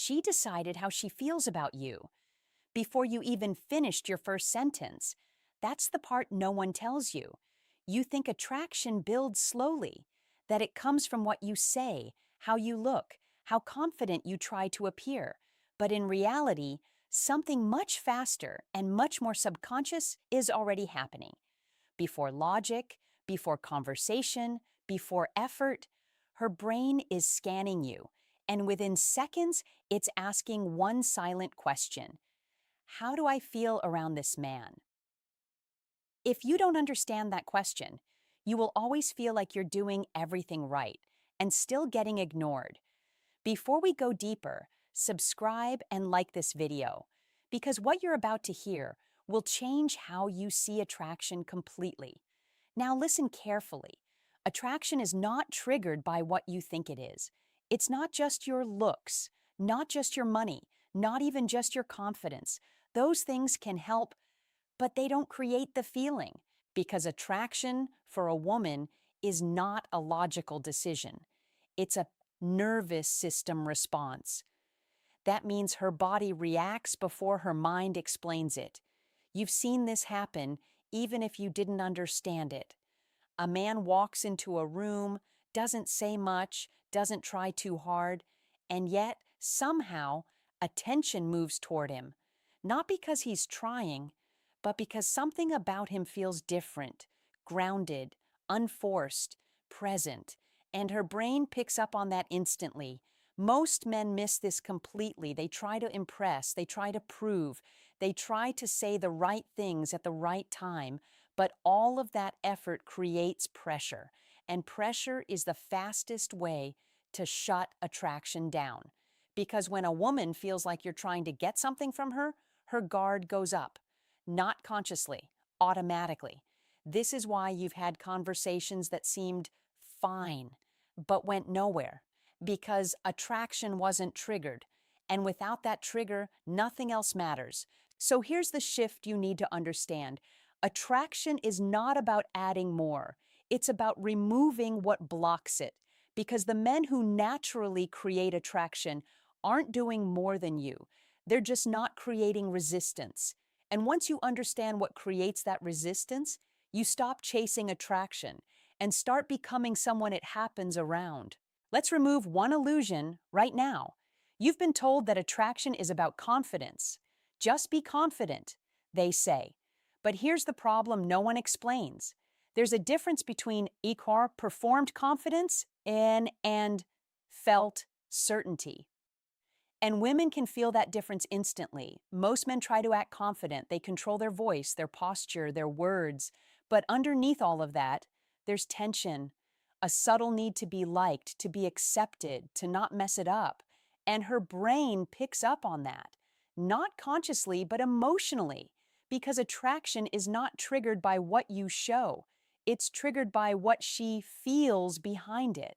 She decided how she feels about you before you even finished your first sentence. That's the part no one tells you. You think attraction builds slowly, that it comes from what you say, how you look, how confident you try to appear. But in reality, something much faster and much more subconscious is already happening. Before logic, before conversation, before effort, her brain is scanning you, and within seconds, it's asking one silent question: how do I feel around this man? If you don't understand that question, you will always feel like you're doing everything right and still getting ignored. Before we go deeper, subscribe and like this video, because what you're about to hear will change how you see attraction completely. Now listen carefully. Attraction is not triggered by what you think it is. It's not just your looks, not just your money, not even just your confidence. Those things can help, but they don't create the feeling, because attraction for a woman is not a logical decision. It's a nervous system response. That means her body reacts before her mind explains it. You've seen this happen even if you didn't understand it. A man walks into a room, doesn't say much, doesn't try too hard, and yet, somehow, attention moves toward him. Not because he's trying, but because something about him feels different, grounded, unforced, present, and her brain picks up on that instantly. Most men miss this completely. They try to impress, they try to prove, they try to say the right things at the right time, but all of that effort creates pressure, and pressure is the fastest way to shut attraction down. Because when a woman feels like you're trying to get something from her, her guard goes up. Not consciously, automatically. This is why you've had conversations that seemed fine, but went nowhere, because attraction wasn't triggered. And without that trigger, nothing else matters. So here's the shift you need to understand. Attraction is not about adding more. It's about removing what blocks it. Because the men who naturally create attraction aren't doing more than you. They're just not creating resistance. And once you understand what creates that resistance, you stop chasing attraction and start becoming someone it happens around. Let's remove one illusion right now. You've been told that attraction is about confidence. Just be confident, they say. But here's the problem no one explains. There's a difference between performed confidence and felt certainty. And women can feel that difference instantly. Most men try to act confident. They control their voice, their posture, their words. But underneath all of that, there's tension, a subtle need to be liked, to be accepted, to not mess it up. And her brain picks up on that, not consciously, but emotionally, because attraction is not triggered by what you show. It's triggered by what she feels behind it.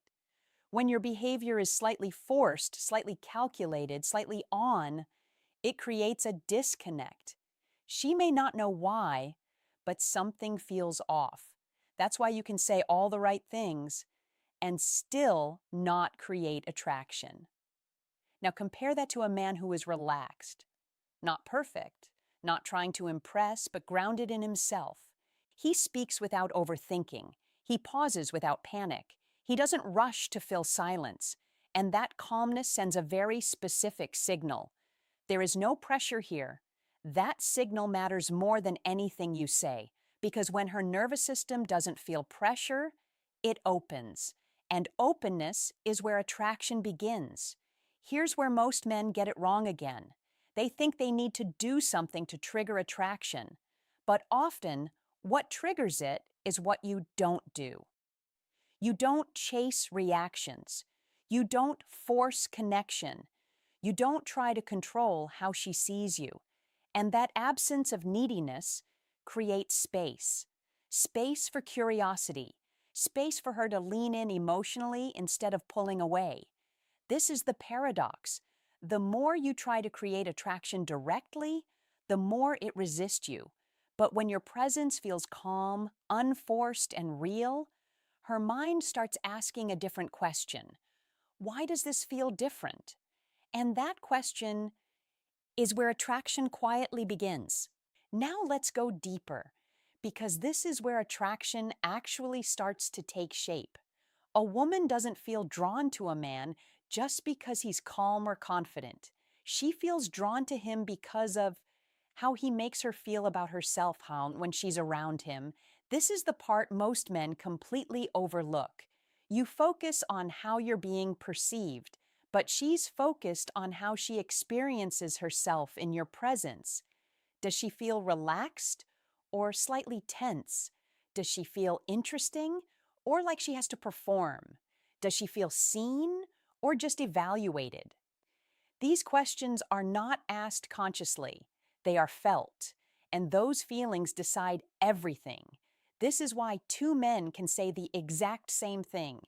When your behavior is slightly forced, slightly calculated, slightly on, it creates a disconnect. She may not know why, but something feels off. That's why you can say all the right things and still not create attraction. Now compare that to a man who is relaxed, not perfect, not trying to impress, but grounded in himself. He speaks without overthinking. He pauses without panic. He doesn't rush to fill silence. And that calmness sends a very specific signal. There is no pressure here. That signal matters more than anything you say, because when her nervous system doesn't feel pressure, it opens. And openness is where attraction begins. Here's where most men get it wrong again. They think they need to do something to trigger attraction. But often, what triggers it is what you don't do. You don't chase reactions. You don't force connection. You don't try to control how she sees you. And that absence of neediness creates space. Space for curiosity. Space for her to lean in emotionally instead of pulling away. This is the paradox. The more you try to create attraction directly, the more it resists you. But when your presence feels calm, unforced, and real, her mind starts asking a different question. Why does this feel different? And that question is where attraction quietly begins. Now let's go deeper, because this is where attraction actually starts to take shape. A woman doesn't feel drawn to a man just because he's calm or confident. She feels drawn to him because of how he makes her feel about herself when she's around him. This is the part most men completely overlook. You focus on how you're being perceived, but she's focused on how she experiences herself in your presence. Does she feel relaxed or slightly tense? Does she feel interesting or like she has to perform? Does she feel seen or just evaluated? These questions are not asked consciously, they are felt, and those feelings decide everything. This is why two men can say the exact same thing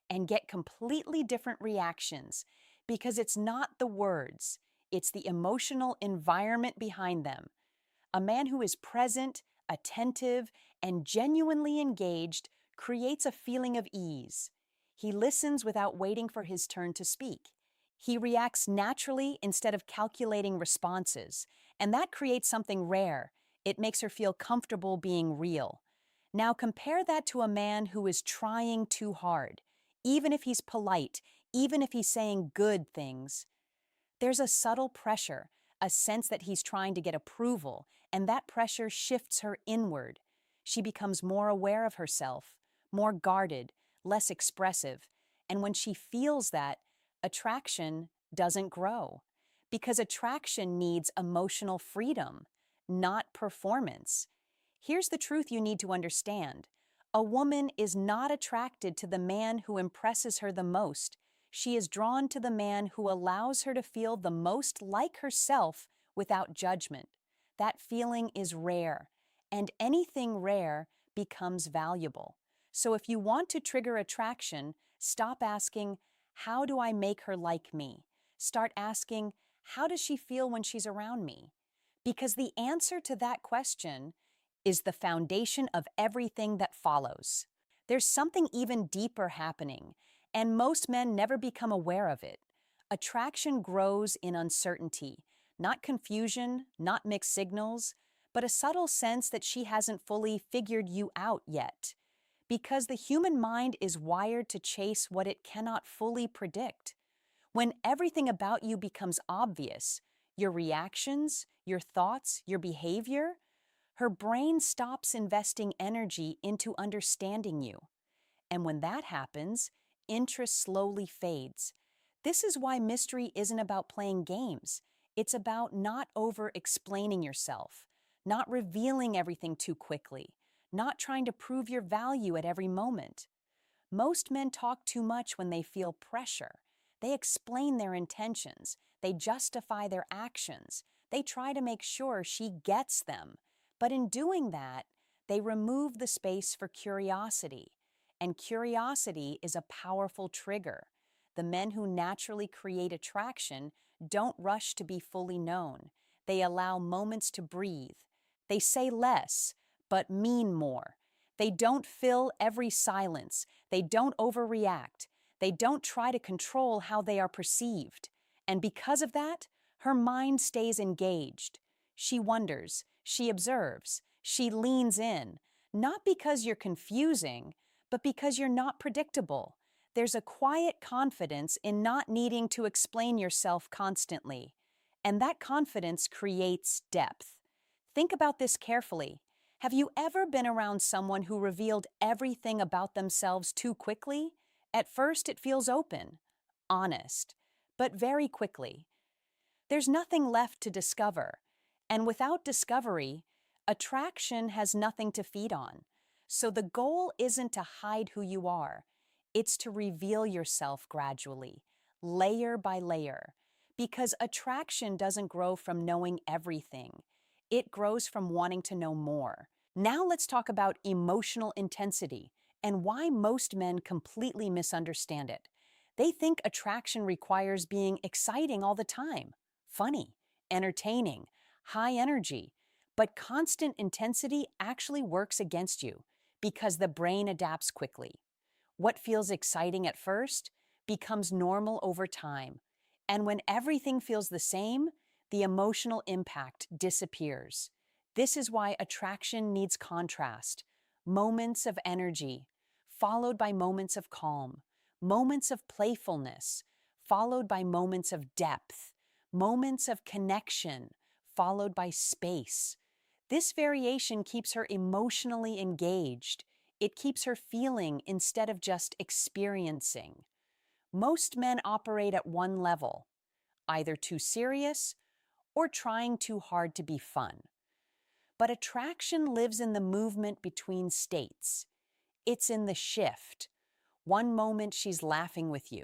and get completely different reactions, because it's not the words, it's the emotional environment behind them. A man who is present, attentive, and genuinely engaged creates a feeling of ease. He listens without waiting for his turn to speak. He reacts naturally instead of calculating responses, and that creates something rare. It makes her feel comfortable being real. Now compare that to a man who is trying too hard. Even if he's polite, even if he's saying good things, there's a subtle pressure, a sense that he's trying to get approval, and that pressure shifts her inward. She becomes more aware of herself, more guarded, less expressive, and when she feels that, attraction doesn't grow. Because attraction needs emotional freedom, not performance. Here's the truth you need to understand. A woman is not attracted to the man who impresses her the most. She is drawn to the man who allows her to feel the most like herself without judgment. That feeling is rare, and anything rare becomes valuable. So if you want to trigger attraction, stop asking, how do I make her like me? Start asking, how does she feel when she's around me? Because the answer to that question is the foundation of everything that follows. There's something even deeper happening, and most men never become aware of it. Attraction grows in uncertainty, not confusion, not mixed signals, but a subtle sense that she hasn't fully figured you out yet. Because the human mind is wired to chase what it cannot fully predict. When everything about you becomes obvious, your reactions, your thoughts, your behavior, her brain stops investing energy into understanding you. And when that happens, interest slowly fades. This is why mystery isn't about playing games. It's about not over-explaining yourself, not revealing everything too quickly, not trying to prove your value at every moment. Most men talk too much when they feel pressure. They explain their intentions. They justify their actions. They try to make sure she gets them. But in doing that, they remove the space for curiosity. And curiosity is a powerful trigger. The men who naturally create attraction don't rush to be fully known. They allow moments to breathe. They say less, but mean more. They don't fill every silence. They don't overreact. They don't try to control how they are perceived. And because of that, her mind stays engaged. She wonders, she observes, she leans in, not because you're confusing, but because you're not predictable. There's a quiet confidence in not needing to explain yourself constantly. And that confidence creates depth. Think about this carefully. Have you ever been around someone who revealed everything about themselves too quickly? At first, it feels open, honest, but very quickly, there's nothing left to discover. And without discovery, attraction has nothing to feed on. So the goal isn't to hide who you are. It's to reveal yourself gradually, layer by layer. Because attraction doesn't grow from knowing everything. It grows from wanting to know more. Now let's talk about emotional intensity and why most men completely misunderstand it. They think attraction requires being exciting all the time, funny, entertaining, high energy. But constant intensity actually works against you because the brain adapts quickly. What feels exciting at first becomes normal over time. And when everything feels the same, the emotional impact disappears. This is why attraction needs contrast, moments of energy, followed by moments of calm, moments of playfulness, followed by moments of depth, moments of connection, followed by space. This variation keeps her emotionally engaged. It keeps her feeling instead of just experiencing. Most men operate at one level, either too serious or trying too hard to be fun. But attraction lives in the movement between states. It's in the shift. One moment she's laughing with you.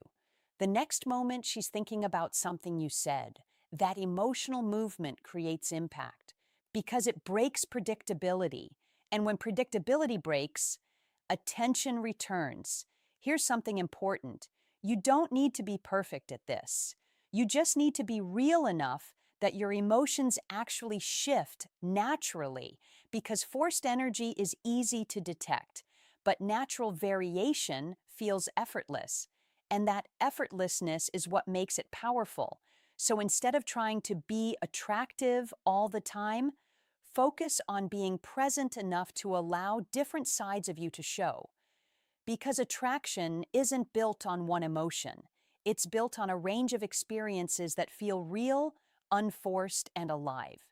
The next moment she's thinking about something you said. That emotional movement creates impact because it breaks predictability. And when predictability breaks, attention returns. Here's something important. You don't need to be perfect at this. You just need to be real enough that your emotions actually shift naturally, because forced energy is easy to detect, but natural variation feels effortless. And that effortlessness is what makes it powerful. So instead of trying to be attractive all the time, focus on being present enough to allow different sides of you to show. Because attraction isn't built on one emotion. It's built on a range of experiences that feel real, unforced, and alive.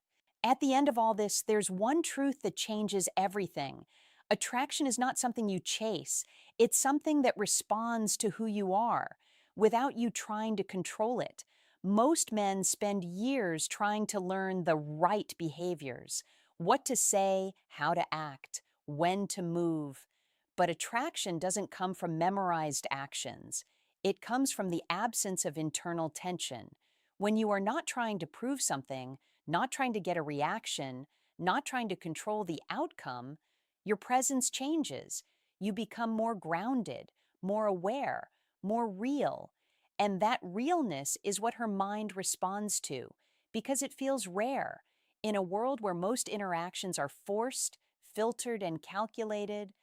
At the end of all this, there's one truth that changes everything. Attraction is not something you chase. It's something that responds to who you are, without you trying to control it. Most men spend years trying to learn the right behaviors, what to say, how to act, when to move. But attraction doesn't come from memorized actions. It comes from the absence of internal tension. When you are not trying to prove something, not trying to get a reaction, not trying to control the outcome, your presence changes. You become more grounded, more aware, more real. And that realness is what her mind responds to, because it feels rare. In a world where most interactions are forced, filtered, and calculated,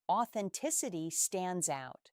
authenticity stands out.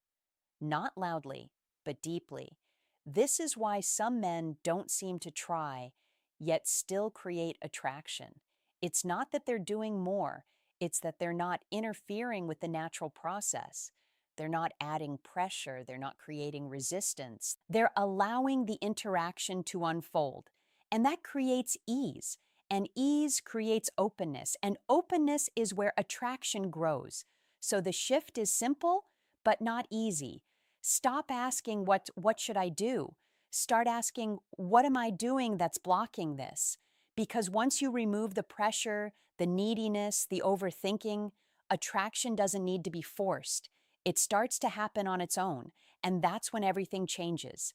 Not loudly, but deeply. This is why some men don't seem to try, yet still create attraction. It's not that they're doing more, it's that they're not interfering with the natural process. They're not adding pressure, they're not creating resistance. They're allowing the interaction to unfold. And that creates ease. And ease creates openness. And openness is where attraction grows. So the shift is simple, but not easy. Stop asking, what should I do? Start asking, what am I doing that's blocking this? Because once you remove the pressure, the neediness, the overthinking, attraction doesn't need to be forced. It starts to happen on its own, and that's when everything changes.